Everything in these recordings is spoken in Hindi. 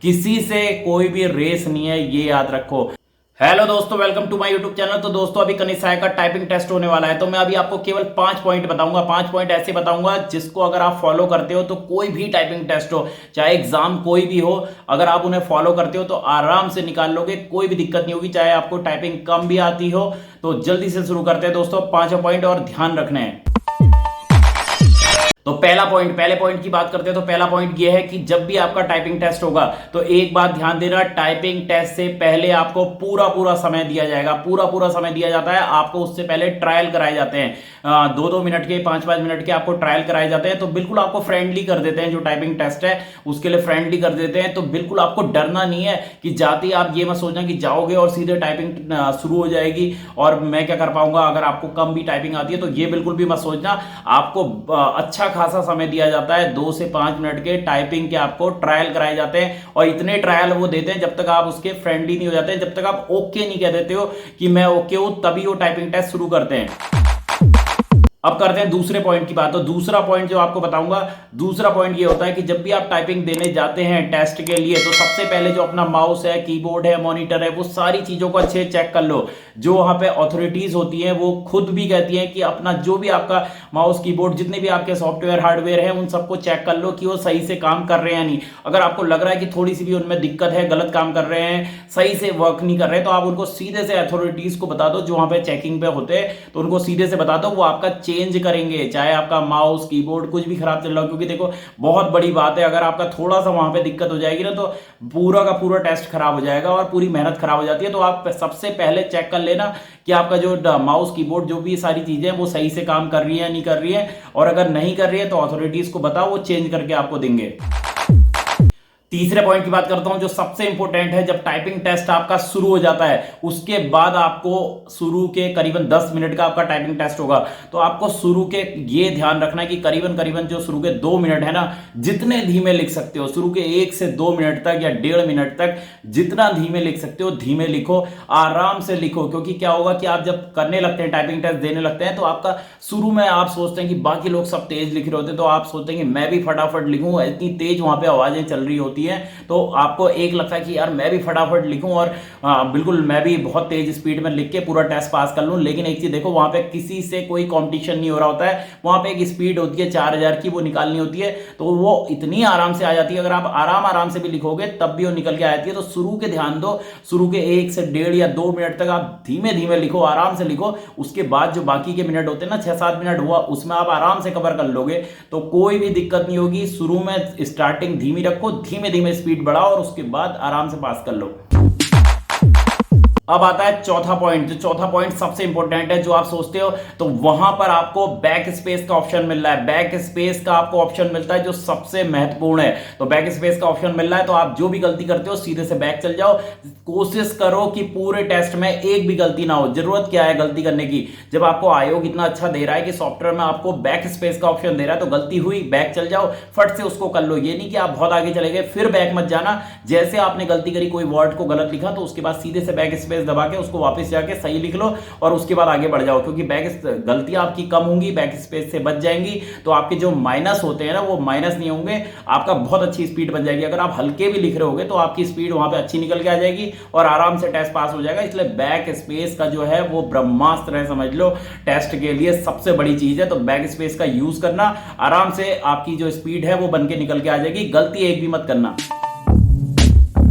किसी से कोई भी रेस नहीं है, ये याद रखो। हेलो दोस्तों, welcome to my YouTube channel. तो दोस्तों अभी कनिष्ठ का टाइपिंग टेस्ट होने वाला है, तो मैं अभी आपको केवल 5 पॉइंट बताऊंगा। 5 पॉइंट ऐसे बताऊंगा जिसको अगर आप फॉलो करते हो तो कोई भी टाइपिंग टेस्ट हो, चाहे एग्जाम कोई भी हो, अगर आप उन्हें फॉलो करते हो तो आराम से निकाल लोगे, कोई भी दिक्कत नहीं होगी। चाहे आपको टाइपिंग कम भी आती हो, तो जल्दी से शुरू करते हैं दोस्तों। 5 पॉइंट और ध्यान रखने हैं। तो पहले पॉइंट की बात करते हैं। तो पहला पॉइंट ये है कि जब भी आपका टाइपिंग टेस्ट होगा तो एक बात ध्यान देना, टाइपिंग टेस्ट से पहले आपको पूरा पूरा समय दिया जाएगा। पूरा समय दिया जाता है आपको। उससे पहले ट्रायल कराए जाते हैं, 2-2 मिनट के, 5-5 मिनट के आपको ट्रायल कराए जाते हैं। तो बिल्कुल आपको फ्रेंडली कर देते हैं, जो टाइपिंग टेस्ट है उसके लिए फ्रेंडली कर देते हैं। तो बिल्कुल आपको डरना नहीं है कि जाते ही आप ये मत सोचना कि जाओगे और सीधे टाइपिंग शुरू हो जाएगी और मैं क्या कर पाऊंगा अगर आपको कम भी टाइपिंग आती है। तो ये बिल्कुल भी मत सोचना। आपको अच्छा खासा समय दिया जाता है, 2 से 5 मिनट के टाइपिंग के आपको ट्रायल कराए जाते हैं। और इतने ट्रायल वो देते हैं जब तक आप उसके फ्रेंडली नहीं हो जाते, जब तक आप ओके नहीं कह देते हो कि मैं ओके हूं, तभी वो टाइपिंग टेस्ट शुरू करते हैं। अब करते हैं दूसरे पॉइंट की बात। तो दूसरा पॉइंट जो आपको बताऊंगा, दूसरा पॉइंट ये होता है कि जब भी आप टाइपिंग देने जाते हैं टेस्ट के लिए, तो सबसे पहले जो अपना माउस है, कीबोर्ड है, मॉनिटर है, वो सारी चीजों को अच्छे चेक कर लो। जो वहां पे अथॉरिटीज होती हैं वो खुद भी कहती हैं कि अपना जो भी आपका माउस, कीबोर्ड, जितने भी आपके सॉफ्टवेयर हार्डवेयर है, उन सबको चेक कर लो कि वो सही से काम कर रहे हैं या नहीं। अगर आपको लग रहा है कि थोड़ी सी भी उनमें दिक्कत है, गलत काम कर रहे हैं, सही से वर्क नहीं कर रहे, तो आप उनको सीधे से अथॉरिटीज को बता दो जो वहां पे चेकिंग पे होते हैं। तो उनको सीधे से बता दो, वो आपका चेंज करेंगे। चाहे आपका माउस, कीबोर्ड कुछ भी खराब चल रहा हो, क्योंकि देखो बहुत बड़ी बात है, अगर आपका थोड़ा सा वहां पे दिक्कत हो जाएगी ना, तो पूरा का पूरा टेस्ट खराब हो जाएगा और पूरी मेहनत खराब हो जाती है। तो आप सबसे पहले चेक कर लेना कि आपका जो माउस, कीबोर्ड, जो भी सारी चीजें वो सही से काम कर रही है या नहीं कर रही है। और अगर नहीं कर रही है तो अथॉरिटीज को बताओ, वो चेंज करके आपको देंगे। तीसरे पॉइंट की बात करता हूं, जो सबसे इंपॉर्टेंट है। जब टाइपिंग टेस्ट आपका शुरू हो जाता है, उसके बाद आपको शुरू के करीबन 10 मिनट का आपका टाइपिंग टेस्ट होगा। तो आपको शुरू के ये ध्यान रखना है कि करीबन जो शुरू के 2 मिनट है ना, जितने धीमे लिख सकते हो, शुरू के 1 से 2 मिनट तक या 1.5 मिनट तक जितना धीमे लिख सकते हो धीमे लिखो, आराम से लिखो। क्योंकि क्या होगा कि आप जब करने लगते हैं, टाइपिंग टेस्ट देने लगते हैं, तो आपका शुरू में आप सोचते हैं कि बाकी लोग सब तेज लिख रहे होते हैं, तो आप सोचते हैं कि मैं भी फटाफट लिखूं, इतनी तेज वहां पे आवाजें चल रही होती है। तो आपको एक लगता है कि यार मैं भी फटाफट लिखूं और बिल्कुल मैं भी बहुत तेज स्पीड में लिख के पूरा टेस्ट पास कर लूं। लेकिन एक चीज देखो, वहां पे किसी से कोई कंपटीशन नहीं हो रहा होता है। वहां पे एक स्पीड होती है 4000 की, वो निकालनी होती है, तो वो इतनी आराम से आ जाती है। अगर आप आराम से भी लिखोगे तब भी वो निकल के आ जाती है। तो शुरू के ध्यान दो, शुरू के 1 से 1.5 या 2 मिनट तक आप धीमे धीमे लिखो, आराम से लिखो। उसके बाद जो बाकी के मिनट होते हैं ना, 6-7 मिनट हुआ, उसमें आप आराम से कवर कर लोगे, तो कोई भी दिक्कत नहीं होगी। शुरू में स्टार्टिंग धीमी रखो, धीमे धीमे स्पीड बढ़ाओ और उसके बाद आराम से पास कर लो। अब आता है चौथा पॉइंट। जो चौथा पॉइंट सबसे इंपॉर्टेंट है, जो आप सोचते हो, तो वहां पर आपको बैक स्पेस का ऑप्शन मिल रहा है। बैक स्पेस का आपको ऑप्शन मिलता है, जो सबसे महत्वपूर्ण है। तो बैक स्पेस का ऑप्शन मिल रहा है, तो आप जो भी गलती करते हो सीधे से बैक चल जाओ। कोशिश करो कि पूरे टेस्ट में एक भी गलती ना हो। जरूरत क्या है गलती करने की, जब आपको आयोग इतना अच्छा दे रहा है कि सॉफ्टवेयर में आपको बैक स्पेस का ऑप्शन दे रहा है, तो गलती हुई बैक चल जाओ, फट से उसको कर लो। ये नहीं कि आप बहुत आगे चले गए फिर बैक मत जाना। जैसे आपने गलती करी, कोई वर्ड को गलत लिखा, तो उसके बाद सीधे से बैक स्पेस दबा के उसको वापस जाके सही लिख लो और उसके बाद आगे बढ़ जाओ। क्योंकि बैक गलतियां आपकी कम होंगी, बैक स्पेस से बच जाएंगी, तो आपके जो माइनस होते हैं ना, वो माइनस नहीं होंगे। आपका बहुत अच्छी स्पीड बन जाएगी। अगर आप हल्के भी लिख रहे होगे तो आपकी स्पीड वहां पे अच्छी निकल के आ जाएगी और आराम से टेस्ट पास हो जाएगा। इसलिए बैक स्पेस का जो है वो ब्रह्मास्त्र है, समझ लो, टेस्ट के लिए सबसे बड़ी चीज है। तो बैक स्पेस का यूज करना, आराम से आपकी जो स्पीड है वो बन के निकल के आ जाएगी। गलती एक भी मत करना।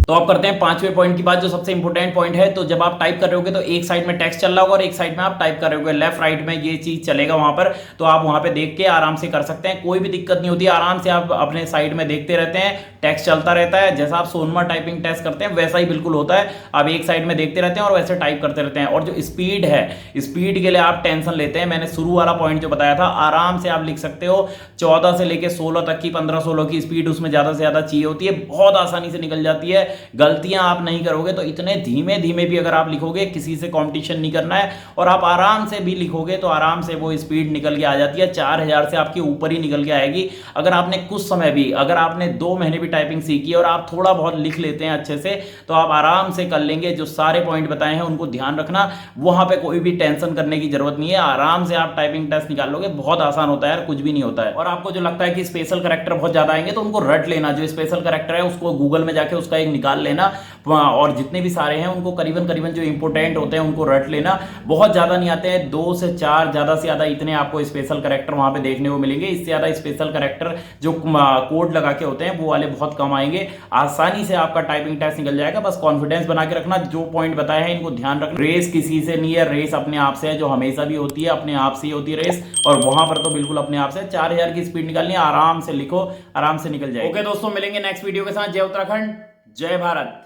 तो अब करते हैं 5वें पॉइंट की बात, जो सबसे इंपॉर्टेंट पॉइंट है। तो जब आप टाइप कर रहे होगे तो एक साइड में टेक्स्ट चल रहा होगा और एक साइड में आप टाइप कर रहे होगे, लेफ्ट राइट में ये चीज चलेगा वहां पर। तो आप वहां पे देख के आराम से कर सकते हैं, कोई भी दिक्कत नहीं होती। आराम से आप अपने साइड में देखते रहते हैं, टेक्स्ट चलता रहता है। जैसा आप सोनमा टाइपिंग टेस्ट करते हैं वैसा ही बिल्कुल होता है। आप एक साइड में देखते रहते हैं और वैसे टाइप करते रहते हैं। और जो स्पीड है, स्पीड के लिए आप टेंशन लेते हैं। मैंने शुरू वाला पॉइंट जो बताया था, आराम से आप लिख सकते हो। 14 से लेकर 16 तक की, 15-16 की स्पीड उसमें ज्यादा से ज्यादा चाहिए होती है, बहुत आसानी से निकल जाती है। गलतियां आप नहीं करोगे तो इतने धीमे धीमे भी अगर आप लिखोगे, किसी से कंपटीशन नहीं करना है और आप आराम से भी लिखोगे तो आराम से वो स्पीड निकल के आ जाती है, 4000 से आपके ऊपर ही निकल के आएगी। अगर आपने कुछ समय भी, अगर आपने 2 महीने भी टाइपिंग सीखी और आप थोड़ा बहुत लिख लेते हैं अच्छे से, तो आप आराम से कर लेंगे। जो सारे पॉइंट बताए हैं उनको ध्यान रखना, वहां पे कोई भी टेंशन करने की जरूरत नहीं है, आराम से आप टाइपिंग टेस्ट निकाल लोगे। बहुत आसान होता है यार, कुछ भी नहीं होता है। और आपको जो लगता है कि स्पेशल कैरेक्टर बहुत ज्यादा आएंगे तो उनको रट लेना, जो स्पेशल कैरेक्टर है उसको गूगल में जाके उसका एक निकाल लेना, और जितने भी सारे हैं उनको करीबन करीबन जो इंपोर्टेंट होते हैं उनको रट लेना। बहुत ज्यादा नहीं आते हैं, 2 से 4 ज्यादा से ज्यादा इतने आपको स्पेशल कैरेक्टर वहां पे देखने को मिलेंगे। इससे ज्यादा स्पेशल कैरेक्टर जो कोड लगा के होते हैं वो वाले बहुत कम आएंगे। आसानी से आपका टाइपिंग टेस्ट निकल जाएगा। बस कॉन्फिडेंस बना के रखना, जो पॉइंट बताए हैं इनको ध्यान रखना। रेस किसी से नहीं है, रेस अपने आप से है, जो हमेशा भी होती है, अपने आप से ही होती है रेस, और वहां पर तो बिल्कुल अपने आप से 4000 की स्पीड निकालनी है। आराम से लिखो, आराम से निकल जाए। ओके दोस्तों, मिलेंगे नेक्स्ट वीडियो के साथ। जय उत्तराखंड, जय भारत।